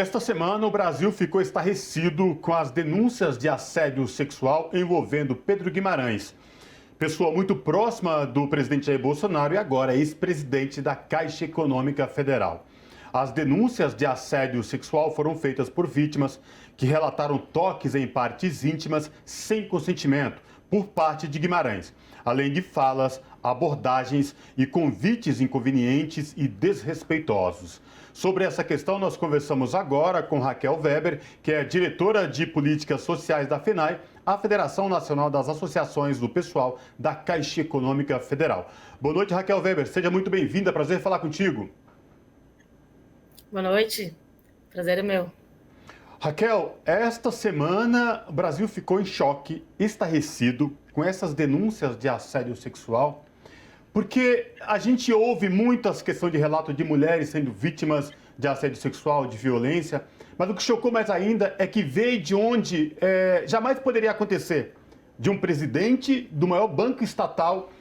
Esta semana, o Brasil ficou estarrecido com as denúncias de assédio sexual envolvendo Pedro Guimarães, pessoa muito próxima do presidente Jair Bolsonaro e agora ex-presidente da Caixa Econômica Federal. As denúncias de assédio sexual foram feitas por vítimas que relataram toques em partes íntimas sem consentimento por parte de Guimarães, além de falas, abordagens e convites inconvenientes e desrespeitosos. Sobre essa questão, nós conversamos agora com Raquel Weber, que é diretora de Políticas Sociais da FENAI, a Federação Nacional das Associações do Pessoal da Caixa Econômica Federal. Boa noite, Raquel Weber. Seja muito bem-vinda. Prazer falar contigo. Boa noite. Prazer é meu. Raquel, esta semana o Brasil ficou em choque, estarrecido com essas denúncias de assédio sexual, porque a gente ouve muitas questões de relato de mulheres sendo vítimas de assédio sexual, de violência, mas o que chocou mais ainda é que veio de onde jamais poderia acontecer, de um presidente do maior banco estatal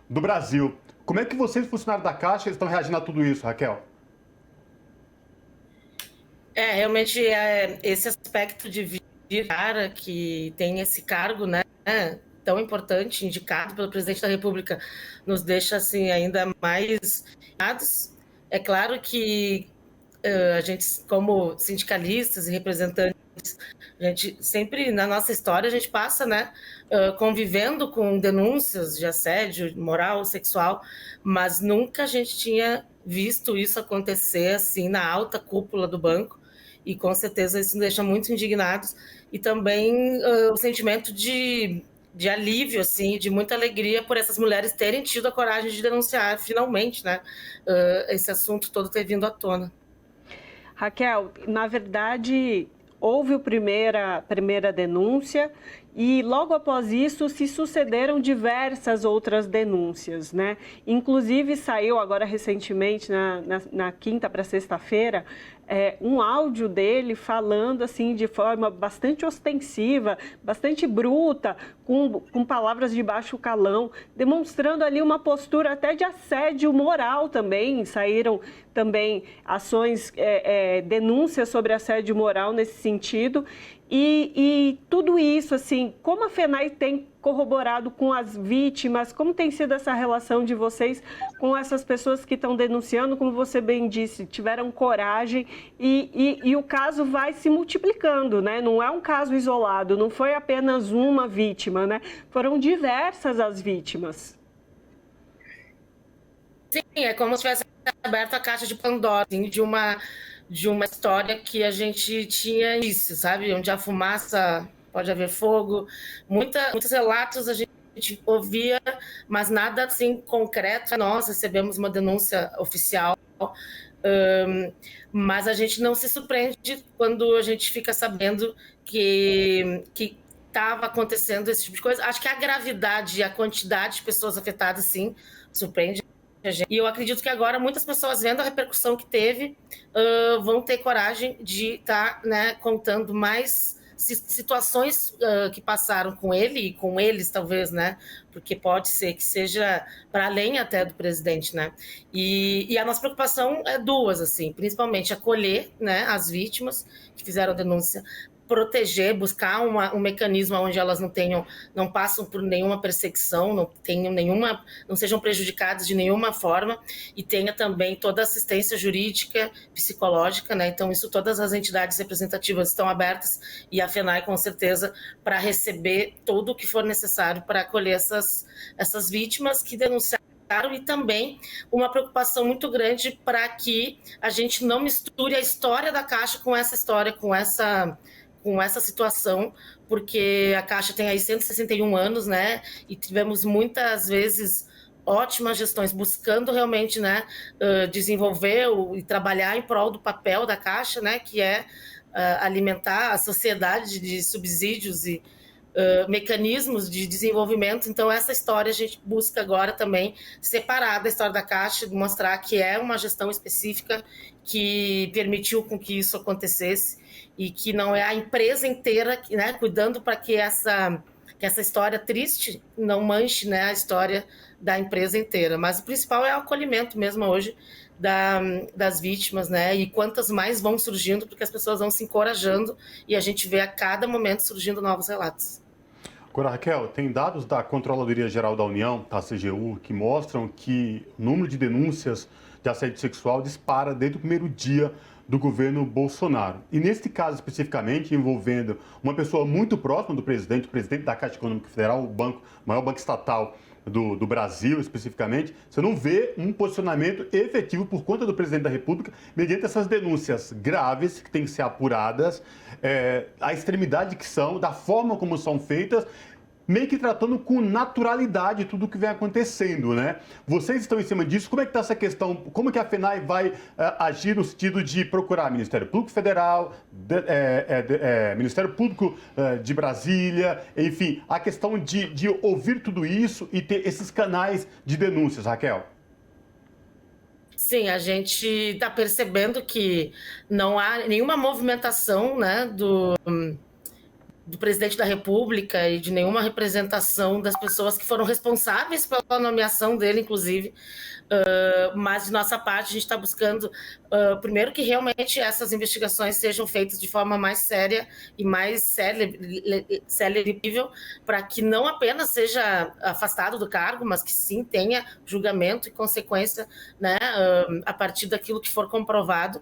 do Brasil. Como é que vocês, funcionários da Caixa, estão reagindo a tudo isso, Raquel? Realmente, esse aspecto de vir cara que tem esse cargo, né, tão importante, indicado pelo presidente da República, nos deixa assim ainda mais irritados. É claro que a gente, como sindicalistas e representantes, a gente sempre, na nossa história, a gente passa, né, convivendo com denúncias de assédio moral, sexual, mas nunca a gente tinha visto isso acontecer assim na alta cúpula do banco. E com certeza isso nos deixa muito indignados. E também o sentimento de alívio, assim, de muita alegria por essas mulheres terem tido a coragem de denunciar, finalmente, né, esse assunto todo ter vindo à tona. Raquel, na verdade, houve a primeira denúncia e logo após isso se sucederam diversas outras denúncias, né? Inclusive saiu agora recentemente, na quinta para sexta-feira, um áudio dele falando assim de forma bastante ostensiva, bastante bruta, com palavras de baixo calão, demonstrando ali uma postura até de assédio moral também. Saíram também ações, denúncias sobre assédio moral nesse sentido. E tudo isso, assim, como a FENAI tem corroborado com as vítimas, como tem sido essa relação de vocês com essas pessoas que estão denunciando, como você bem disse, tiveram coragem e o caso vai se multiplicando, né? Não é um caso isolado, não foi apenas uma vítima, né? Foram diversas as vítimas. Sim, é como se tivesse aberto a caixa de Pandora, assim, de uma história que a gente tinha isso, sabe? Onde a fumaça pode haver fogo. Muitos relatos a gente ouvia, mas nada assim concreto. Nós recebemos uma denúncia oficial, mas a gente não se surpreende quando a gente fica sabendo que estava acontecendo esse tipo de coisa. Acho que a gravidade e a quantidade de pessoas afetadas, sim, surpreende. E eu acredito que agora muitas pessoas, vendo a repercussão que teve, vão ter coragem de estar, né, contando mais situações que passaram com ele e com eles, talvez, né? Porque pode ser que seja para além até do presidente, né? E a nossa preocupação é duas, assim, principalmente acolher, né, as vítimas que fizeram a denúncia, proteger, buscar um mecanismo onde elas não passam por nenhuma perseguição, não sejam prejudicadas de nenhuma forma, e tenha também toda a assistência jurídica, psicológica, né? Então isso, todas as entidades representativas estão abertas, e a FENAI com certeza para receber tudo o que for necessário para acolher essas vítimas que denunciaram. E também uma preocupação muito grande para que a gente não misture a história da Caixa com essa história, com essa situação, porque a Caixa tem aí 161 anos, né, e tivemos muitas vezes ótimas gestões, buscando realmente, né, desenvolver e trabalhar em prol do papel da Caixa, né, que é alimentar a sociedade de subsídios e mecanismos de desenvolvimento. Então essa história a gente busca agora também separar da história da Caixa, mostrar que é uma gestão específica que permitiu com que isso acontecesse e que não é a empresa inteira, né, cuidando para que essa história triste não manche, né, a história da empresa inteira. Mas o principal é o acolhimento mesmo hoje das vítimas, né? E quantas mais vão surgindo, porque as pessoas vão se encorajando e a gente vê a cada momento surgindo novos relatos. Agora, Raquel, tem dados da Controladoria Geral da União, da CGU, que mostram que o número de denúncias de assédio sexual dispara desde o primeiro dia do governo Bolsonaro. E neste caso especificamente, envolvendo uma pessoa muito próxima do presidente, o presidente da Caixa Econômica Federal, o maior banco estatal do Brasil especificamente, você não vê um posicionamento efetivo por conta do presidente da República mediante essas denúncias graves que têm que ser apuradas, a extremidade que são, da forma como são feitas, meio que tratando com naturalidade tudo o que vem acontecendo, né? Vocês estão em cima disso, como é que está essa questão? Como que a FENAI vai agir no sentido de procurar Ministério Público Federal, Ministério Público de Brasília, enfim, a questão de ouvir tudo isso e ter esses canais de denúncias, Raquel? Sim, a gente está percebendo que não há nenhuma movimentação, né, do presidente da República e de nenhuma representação das pessoas que foram responsáveis pela nomeação dele, inclusive. Mas, de nossa parte, a gente está buscando, primeiro, que realmente essas investigações sejam feitas de forma mais séria e mais célere possível, para que não apenas seja afastado do cargo, mas que sim tenha julgamento e consequência, né, a partir daquilo que for comprovado.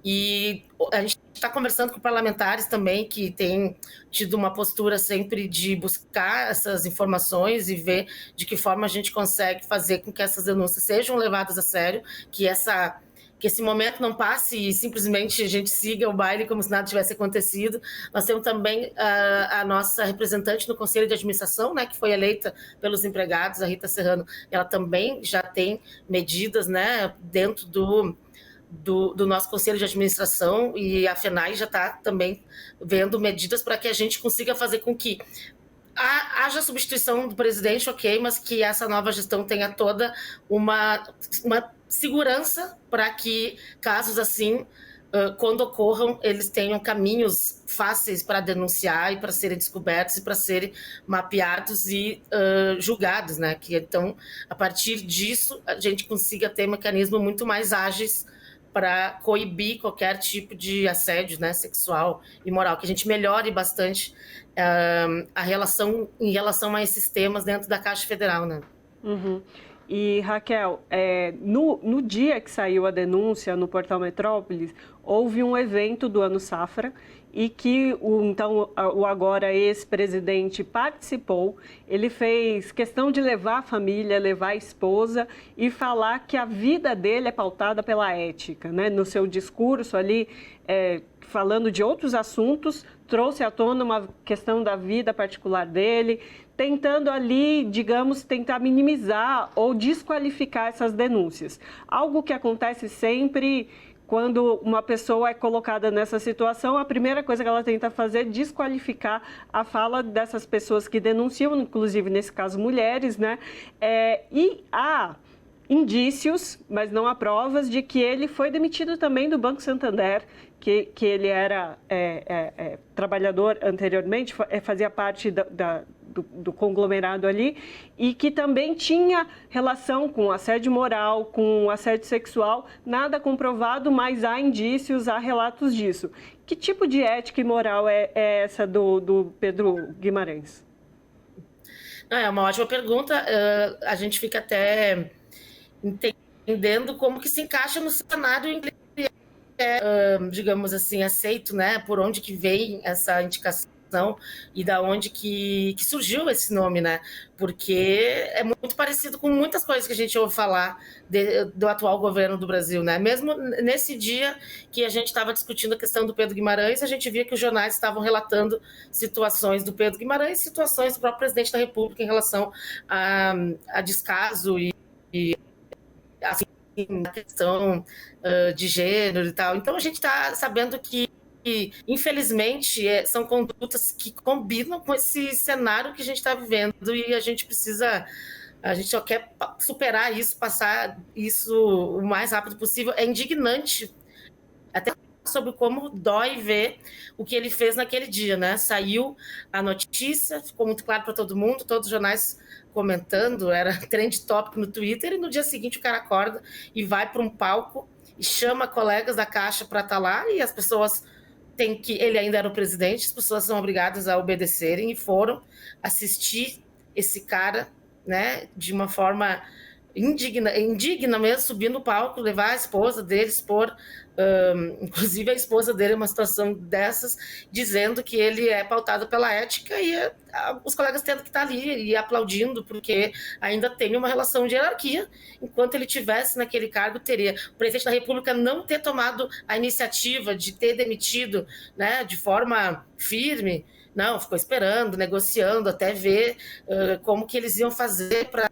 E a gente está conversando com parlamentares também que têm tido uma postura sempre de buscar essas informações e ver de que forma a gente consegue fazer com que essas denúncias sejam levadas a sério, que esse momento não passe e simplesmente a gente siga o baile como se nada tivesse acontecido. Nós temos também a nossa representante no Conselho de Administração, né, que foi eleita pelos empregados, a Rita Serrano. Ela também já tem medidas, né, dentro do nosso Conselho de Administração, e a FENAI já está também vendo medidas para que a gente consiga fazer com que haja substituição do presidente, ok, mas que essa nova gestão tenha toda uma segurança para que casos assim, quando ocorram, eles tenham caminhos fáceis para denunciar e para serem descobertos e para serem mapeados e julgados, né? Que então, a partir disso, a gente consiga ter mecanismos muito mais ágeis para coibir qualquer tipo de assédio, né, sexual e moral, que a gente melhore bastante a relação em relação a esses temas dentro da Caixa Federal, né? Uhum. E, Raquel, no dia que saiu a denúncia no Portal Metrópolis, houve um evento do Ano Safra e que o agora ex-presidente participou. Ele fez questão de levar a família, levar a esposa e falar que a vida dele é pautada pela ética, né? No seu discurso ali, falando de outros assuntos, trouxe à tona uma questão da vida particular dele, tentando ali, digamos, tentar minimizar ou desqualificar essas denúncias. Algo que acontece sempre quando uma pessoa é colocada nessa situação, a primeira coisa que ela tenta fazer é desqualificar a fala dessas pessoas que denunciam, inclusive, nesse caso, mulheres, né? E há indícios, mas não há provas, de que ele foi demitido também do Banco Santander, que ele era trabalhador anteriormente, fazia parte do conglomerado ali, e que também tinha relação com assédio moral, com assédio sexual, nada comprovado, mas há indícios, há relatos disso. Que tipo de ética e moral é essa do Pedro Guimarães? É uma ótima pergunta. A gente fica até entendendo como que se encaixa no cenário em que ele digamos assim, aceito, né? Por onde que vem essa indicação e da onde que surgiu esse nome, né? Porque é muito parecido com muitas coisas que a gente ouve falar do atual governo do Brasil, né? Mesmo nesse dia que a gente estava discutindo a questão do Pedro Guimarães, a gente via que os jornais estavam relatando situações do Pedro Guimarães, situações do próprio presidente da República em relação a descaso e assim, a questão de gênero e tal. Então a gente está sabendo que infelizmente, são condutas que combinam com esse cenário que a gente está vivendo e a gente só quer superar isso, passar isso o mais rápido possível. É indignante, até sobre como dói ver o que ele fez naquele dia, né? Saiu a notícia, ficou muito claro para todo mundo, todos os jornais comentando, era trend topic no Twitter, e no dia seguinte o cara acorda e vai para um palco e chama colegas da Caixa para estar lá, e as pessoas têm que... Ele ainda era o presidente, as pessoas são obrigadas a obedecerem, e foram assistir esse cara, né, de uma forma indigna mesmo, subir no palco, levar a esposa dele, expor, inclusive a esposa dele uma situação dessas, dizendo que ele é pautado pela ética, e os colegas tendo que estar ali e aplaudindo, porque ainda tem uma relação de hierarquia. Enquanto ele tivesse naquele cargo, teria o presidente da República não ter tomado a iniciativa de ter demitido, né, de forma firme. Não, ficou esperando, negociando, até ver como que eles iam fazer para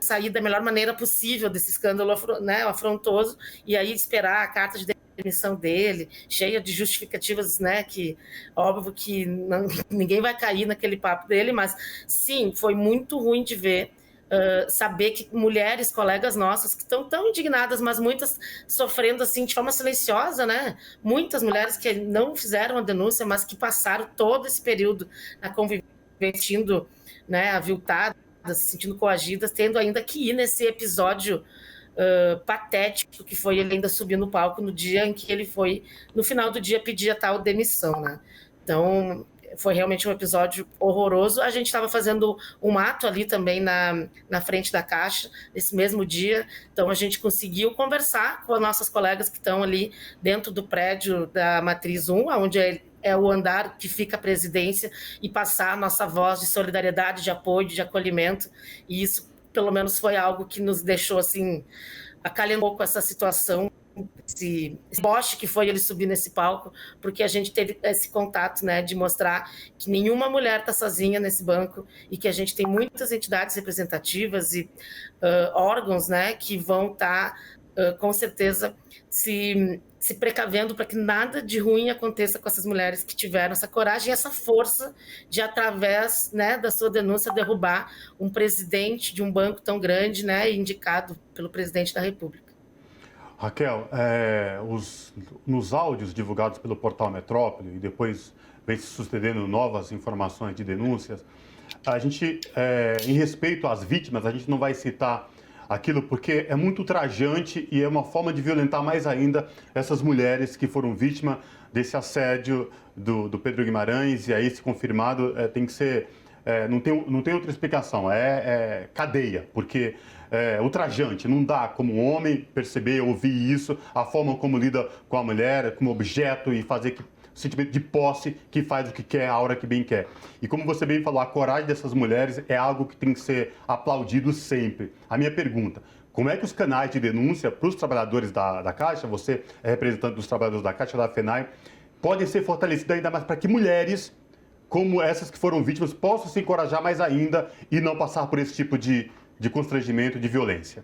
sair da melhor maneira possível desse escândalo, né, afrontoso, e aí esperar a carta de demissão dele, cheia de justificativas, né, que óbvio que ninguém vai cair naquele papo dele, mas sim, foi muito ruim de ver, saber que mulheres, colegas nossas, que estão tão indignadas, mas muitas sofrendo assim de forma silenciosa, né? Muitas mulheres que não fizeram a denúncia, mas que passaram todo esse período na convivência, né, aviltadas, se sentindo coagidas, tendo ainda que ir nesse episódio patético que foi ele ainda subir no palco no dia em que ele foi, no final do dia, pedir a tal demissão, né? Então, foi realmente um episódio horroroso. A gente estava fazendo um ato ali também na frente da Caixa, nesse mesmo dia, então a gente conseguiu conversar com as nossas colegas que estão ali dentro do prédio da Matriz 1, onde é o andar que fica a presidência, e passar a nossa voz de solidariedade, de apoio, de acolhimento, e isso, pelo menos, foi algo que nos deixou, assim, acalhou um pouco essa situação, esse boche que foi ele subir nesse palco, porque a gente teve esse contato, né, de mostrar que nenhuma mulher está sozinha nesse banco, e que a gente tem muitas entidades representativas e órgãos, né, que vão estar, com certeza, se precavendo para que nada de ruim aconteça com essas mulheres que tiveram essa coragem e essa força de, através, né, da sua denúncia, derrubar um presidente de um banco tão grande, né, indicado pelo presidente da República. Raquel, nos áudios divulgados pelo portal Metrópole, e depois vem se sucedendo novas informações de denúncias, a gente, em respeito às vítimas, a gente não vai citar aquilo porque é muito ultrajante e é uma forma de violentar mais ainda essas mulheres que foram vítimas desse assédio do Pedro Guimarães, e aí, se confirmado, tem que ser... não tem outra explicação, é cadeia, porque é ultrajante, não dá como homem perceber, ouvir isso, a forma como lida com a mulher, como objeto, e fazer sentimento de posse, que faz o que quer, a hora que bem quer. E como você bem falou, a coragem dessas mulheres é algo que tem que ser aplaudido sempre. A minha pergunta: como é que os canais de denúncia para os trabalhadores da Caixa, você é representante dos trabalhadores da Caixa, da FENAI, podem ser fortalecidos ainda mais para que mulheres como essas que foram vítimas possam se encorajar mais ainda e não passar por esse tipo de constrangimento, de violência?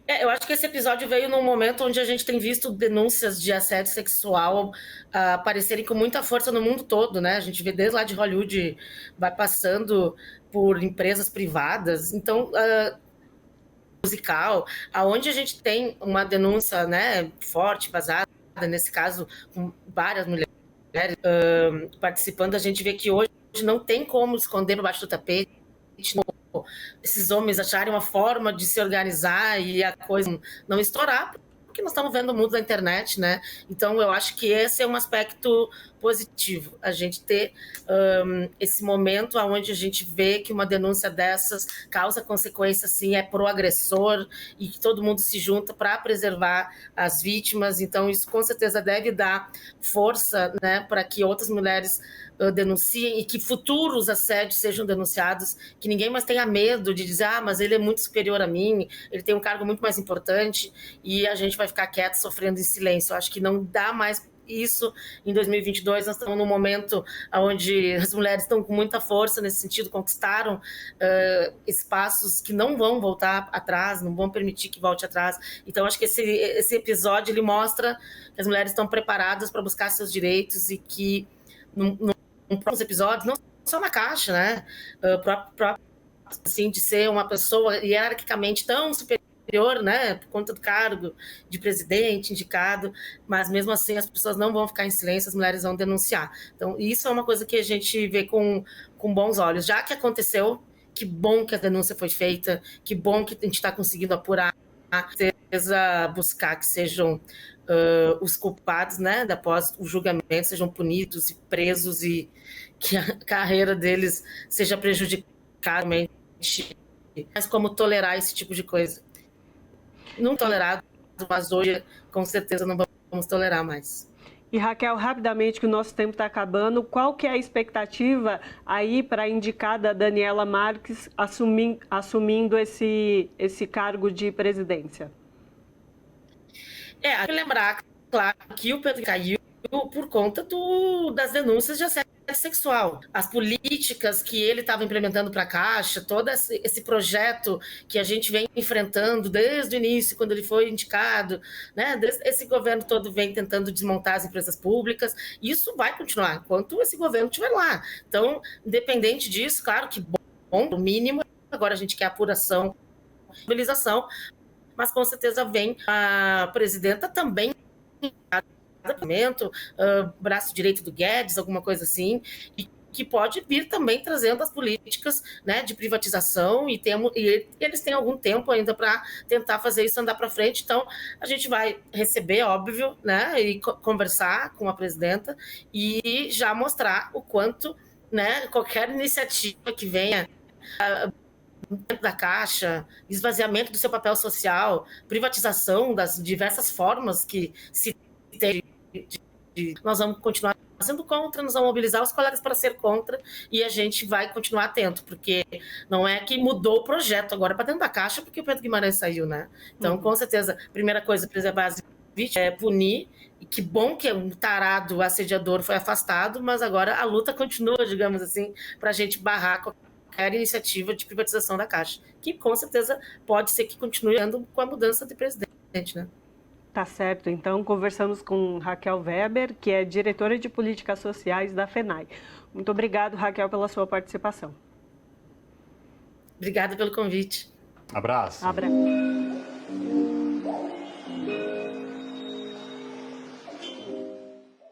Eu acho que esse episódio veio num momento onde a gente tem visto denúncias de assédio sexual aparecerem com muita força no mundo todo, né? A gente vê desde lá de Hollywood, vai passando por empresas privadas. Então, musical, aonde a gente tem uma denúncia, né, forte, vazada, nesse caso, com várias mulheres participando, a gente vê que hoje não tem como esconder debaixo do tapete, esses homens acharem uma forma de se organizar e a coisa não estourar, porque nós estamos vendo o mundo da internet, né? Então, eu acho que esse é um aspecto positivo, a gente ter esse momento onde a gente vê que uma denúncia dessas causa consequência, sim, é pro agressor, e que todo mundo se junta para preservar as vítimas. Então, isso com certeza deve dar força, né, para que outras mulheres denunciem e que futuros assédios sejam denunciados, que ninguém mais tenha medo de dizer, mas ele é muito superior a mim, ele tem um cargo muito mais importante, e a gente vai ficar quieto, sofrendo em silêncio. Eu acho que não dá mais isso em 2022. Nós estamos num momento onde as mulheres estão com muita força nesse sentido, conquistaram espaços que não vão voltar atrás, não vão permitir que volte atrás. Então, acho que esse episódio ele mostra que as mulheres estão preparadas para buscar seus direitos, e que em próximos episódios, não só na Caixa, né, assim, de ser uma pessoa hierarquicamente tão superior superior, né, por conta do cargo de presidente, indicado, mas mesmo assim as pessoas não vão ficar em silêncio, as mulheres vão denunciar. Então, isso é uma coisa que a gente vê com bons olhos. Já que aconteceu, que bom que a denúncia foi feita, que bom que a gente está conseguindo apurar, certeza buscar que sejam os culpados, né, após o julgamento, sejam punidos e presos e que a carreira deles seja prejudicada, mas como tolerar esse tipo de coisa? Não tolerado, mas hoje com certeza não vamos tolerar mais. E Raquel, rapidamente, que o nosso tempo está acabando, qual que é a expectativa aí para a indicada Daniela Marques assumindo esse cargo de presidência? Hay que lembrar, claro, que o Pedro caiu por conta das denúncias de assédio sexual. As políticas que ele estava implementando para a Caixa, todo esse projeto que a gente vem enfrentando desde o início, quando ele foi indicado, né? Esse governo todo vem tentando desmontar as empresas públicas. Isso vai continuar enquanto esse governo estiver lá. Então, independente disso, claro que bom, o mínimo, agora a gente quer apuração, mobilização, mas com certeza vem a presidenta também, braço direito do Guedes, alguma coisa assim, e que pode vir também trazendo as políticas, né, de privatização, e eles têm algum tempo ainda para tentar fazer isso andar para frente. Então, a gente vai receber, óbvio, né, e conversar com a presidenta e já mostrar o quanto, né, qualquer iniciativa que venha dentro da Caixa, esvaziamento do seu papel social, privatização das diversas formas que se tem, nós vamos continuar sendo contra, nós vamos mobilizar os colegas para ser contra e a gente vai continuar atento, porque não é que mudou o projeto agora para dentro da Caixa porque o Pedro Guimarães saiu, né? Então, com certeza, a primeira coisa, preservar as vítimas, punir, e que bom que um tarado assediador foi afastado, mas agora a luta continua, digamos assim, para a gente barrar qualquer iniciativa de privatização da Caixa, que com certeza pode ser que continue andando com a mudança de presidente, né? Tá certo. Então, conversamos com Raquel Weber, que é diretora de Políticas Sociais da FENAI. Muito obrigado, Raquel, pela sua participação. Obrigada pelo convite. Abraço. Abraço.